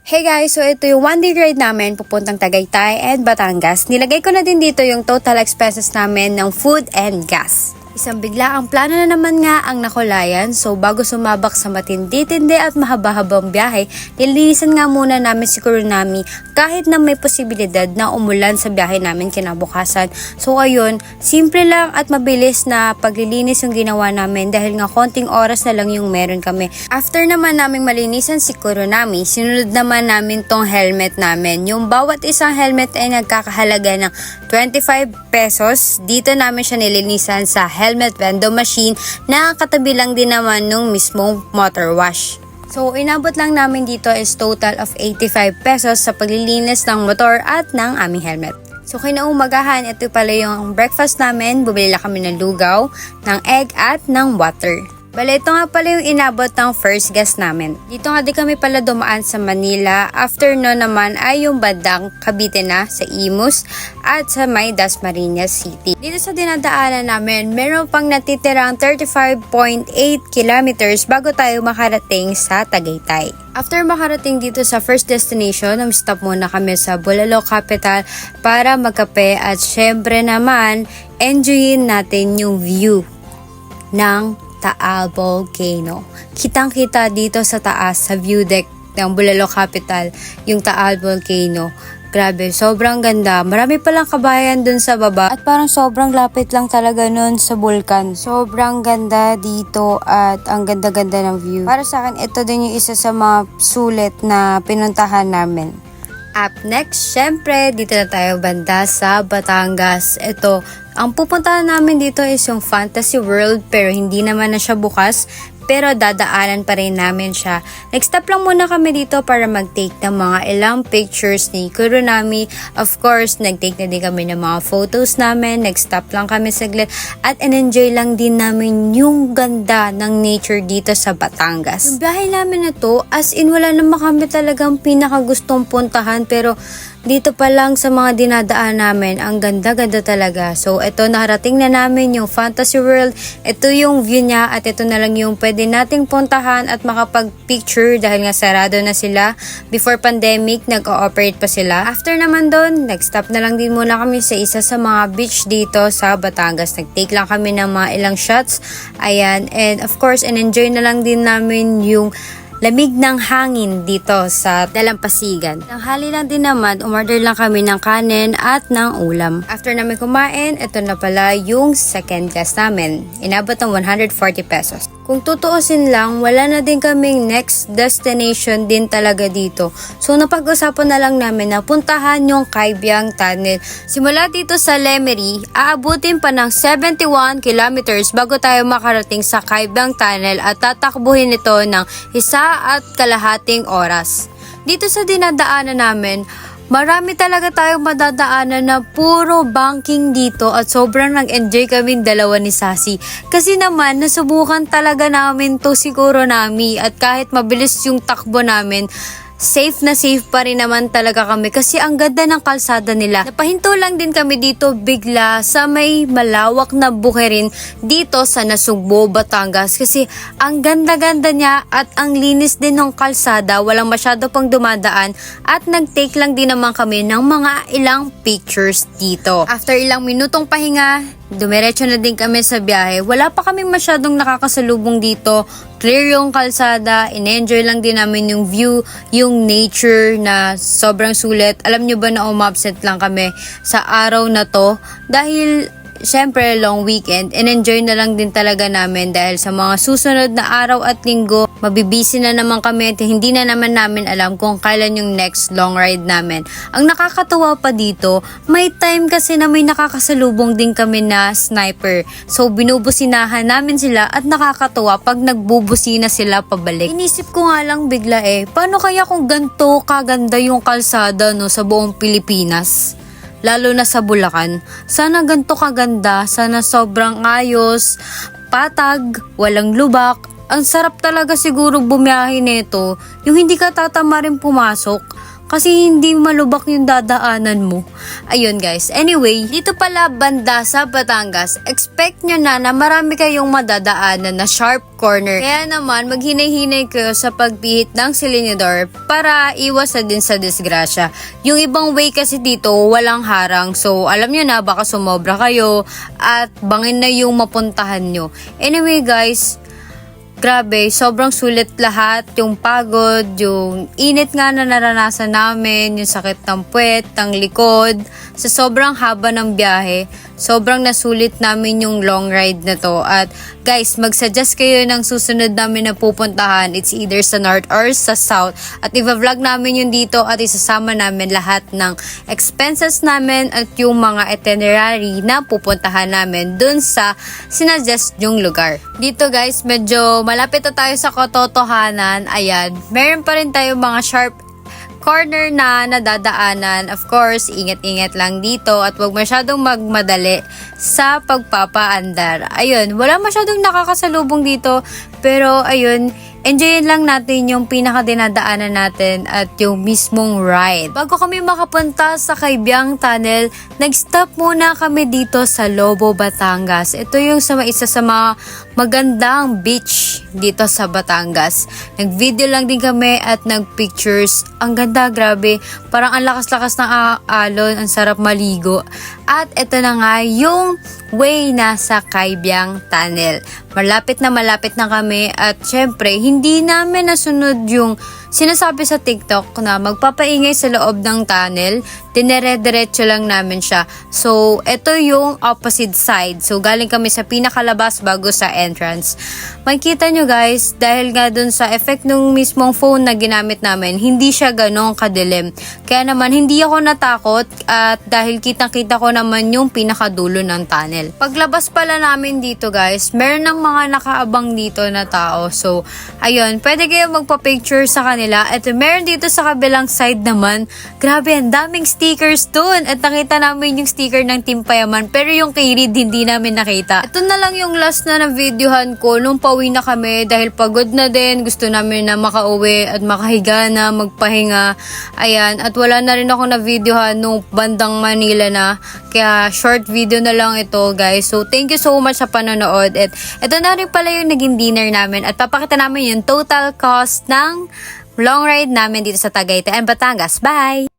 Hey guys, so ito yung one day ride namin pupuntang Tagaytay and Batangas. Nilagay ko na din dito yung total expenses namin ng food and gas. Isang bigla ang plano na naman nga ang nakulayan, so bago sumabak sa matindi-tindi at mahaba-habang biyahe, nilinisan nga muna namin si Kuronami kahit na may posibilidad na umulan sa biyahe namin kinabukasan. So ayun, simple lang at mabilis na paglilinis yung ginawa namin dahil nga konting oras na lang yung meron kami. After naman naming malinisan si Kuronami, sinunod naman namin tong helmet namin. Yung bawat isang helmet ay nagkakahalaga ng 25 pesos. Dito namin siya nilinisan sa helmet vending machine na katabi lang din naman nung mismong motor wash. So, inabot lang namin dito is total of 85 pesos sa paglilinis ng motor at ng aming helmet. So, kinaumagahan, ito pala yung breakfast namin. Bumili lang kami ng lugaw, ng egg at ng water. Bale, ito nga pala yung inabot ng first gas namin. Dito nga di kami pala dumaan sa Manila. After no naman ay yung bandang Cavite na sa Imus at sa may Dasmariñas City. Dito sa dinadaanan namin, meron pang natitirang 35.8 kilometers bago tayo makarating sa Tagaytay. After makarating dito sa first destination, stop muna kami sa Bulalo Capital para magkape at syempre naman, enjoyin natin yung view ng Taal Volcano. Kitang-kita dito sa taas sa view deck ng Bulalo Capital yung Taal Volcano. Grabe, sobrang ganda. Marami palang kabayan dun sa baba at parang sobrang lapit lang talaga nun sa bulkan. Sobrang ganda dito at ang ganda-ganda ng view. Para sa akin, ito din yung isa sa mga sulit na pinuntahan namin. Up next, syempre, dito na tayo banda sa Batangas. Ito, ang pupuntahan namin dito is yung Fantasy World pero hindi naman na siya bukas. Pero dadaanan pa rin namin siya. Nag-stop lang muna kami dito para mag-take ng mga ilang pictures ni Kuronami. Of course, nag-take na din kami ng mga photos namin. Nag-stop lang kami saglit. At enjoy lang din namin yung ganda ng nature dito sa Batangas. Yung biyahe namin na to, as in wala naman kami talagang pinakagustong puntahan. Pero dito pa lang sa mga dinadaan namin, ang ganda-ganda talaga. So, ito, nakarating na namin yung Fantasy World. Ito yung view niya at ito na lang yung pwede nating puntahan at makapag-picture dahil nga sarado na sila. Before pandemic, nag-ooperate pa sila. After naman doon, nag-stop na lang din muna kami sa isa sa mga beach dito sa Batangas. Nag-take lang kami ng mga ilang shots. Ayan. And of course, enjoy na lang din namin yung lamig ng hangin dito sa dalampasigan. Tanghali lang din naman, umorder lang kami ng kanin at ng ulam. After namin kumain, ito na pala yung second gas namin. Inabot ng 140 pesos. Kung tutuusin lang, wala na din kaming next destination din talaga dito. So napag-usapan na lang namin na puntahan yung Kaibiyang Tunnel. Simula dito sa Lemery, aabutin pa ng 71 kilometers bago tayo makarating sa Kaibiyang Tunnel at tatakbuhin ito ng 1.5 oras. Dito sa dinadaanan namin, marami talaga tayong madadaanan na puro banking dito at sobrang nag-enjoy kaming dalawa ni Sassy. Kasi naman, nasubukan talaga namin to siguro nami at kahit mabilis yung takbo namin, safe na safe pa rin naman talaga kami kasi ang ganda ng kalsada nila. Napahinto lang din kami dito bigla sa may malawak na bukirin dito sa Nasugbo, Batangas kasi ang ganda-ganda niya at ang linis din ng kalsada, walang masyado pang dumadaan at nag-take lang din naman kami ng mga ilang pictures dito. After ilang minutong pahinga, dumiretso na din kami sa biyahe. Wala pa kaming masyadong nakakasalubong dito. Clear yung kalsada, in-enjoy lang din namin yung view, yung nature na sobrang sulit. Alam nyo ba na umabsent lang kami sa araw na to dahil syempre long weekend, in-enjoy na lang din talaga namin dahil sa mga susunod na araw at linggo, mabibisi na naman kami at hindi na naman namin alam kung kailan yung next long ride namin. Ang nakakatuwa pa dito, may time kasi na may nakakasalubong din kami na sniper. So binubusinahan namin sila at nakakatuwa pag nagbubusina sila pabalik. Inisip ko nga lang bigla paano kaya kung ganito kaganda yung kalsada no sa buong Pilipinas? Lalo na sa Bulacan. Sana ganito kaganda, sana sobrang ayos, patag, walang lubak. Ang sarap talaga siguro bumiyahe nito, yung hindi ka tatama rin pumasok. kasi hindi malubak yung dadaanan mo. Ayun guys. Anyway, dito pala banda sa Batangas, expect nyo na marami kayong madadaanan na sharp corner. Kaya naman, maghinay-hinay kayo sa pagpihit ng silinidor para iwas na din sa disgrasya. Yung ibang way kasi dito, walang harang. So, alam nyo na, baka sumobra kayo at bangin na yung mapuntahan nyo. Anyway guys, grabe, sobrang sulit lahat. Yung pagod, yung init nga na naranasan namin, yung sakit ng puwet, ng likod. Sa sobrang haba ng biyahe, sobrang nasulit namin yung long ride na to. At guys, mag-suggest kayo ng susunod namin na pupuntahan. It's either sa north or sa south. At i-vlog namin yung dito at isasama namin lahat ng expenses namin at yung mga itinerary na pupuntahan namin dun sa sinuggest yung lugar. Dito guys, medyo malapit na tayo sa katotohanan. Ayan, meron pa rin tayo mga sharp corner na nadadaanan. Of course, ingat-ingat lang dito at huwag masyadong magmadali sa pagpapaandar. Ayun, wala masyadong nakakasalubong dito, pero ayun, enjoyin lang natin yung pinakadinadaanan natin at yung mismong ride. Bago kami makapunta sa Caybiang Tunnel, nag-stop muna kami dito sa Lobo, Batangas. Ito yung isa sa mga magandang beach dito sa Batangas. Nag-video lang din kami at nag-pictures. Ang ganda, grabe. Parang ang lakas-lakas ng alon, ang sarap maligo. At ito na nga yung way na sa Caybiang Tunnel. Malapit na kami at syempre, hindi namin nasunod yung sinasabi sa TikTok na magpapaingay sa loob ng tunnel. Dinere-diretso lang namin siya. So, ito yung opposite side. So, galing kami sa pinakalabas bago sa entrance. Makikita nyo guys, dahil nga dun sa effect nung mismong phone na ginamit namin, hindi siya ganong kadilim. Kaya naman, hindi ako natakot at dahil kitang-kita ko naman yung pinakadulo ng tunnel. Paglabas pala namin dito guys, meron ng mga nakaabang dito na tao. So, ayun, pwede kayo magpa-picture sa kanila. At meron dito sa kabilang side naman, grabe, ang daming stickers dun. At nakita namin yung sticker ng Team Payaman, pero yung kay Reed, hindi namin nakita. Ito na lang yung last na videohan ko nung pauwi na kami dahil pagod na din. Gusto namin na makauwi at makahiga na, magpahinga. Ayan, at wala na rin ako na videohan nung bandang Manila na. Kaya short video na lang ito guys. So, thank you so much sa panonood. At ito na rin pala yung naging dinner namin. At papakita namin yung total cost ng long ride namin dito sa Tagaytay and Batangas. Bye!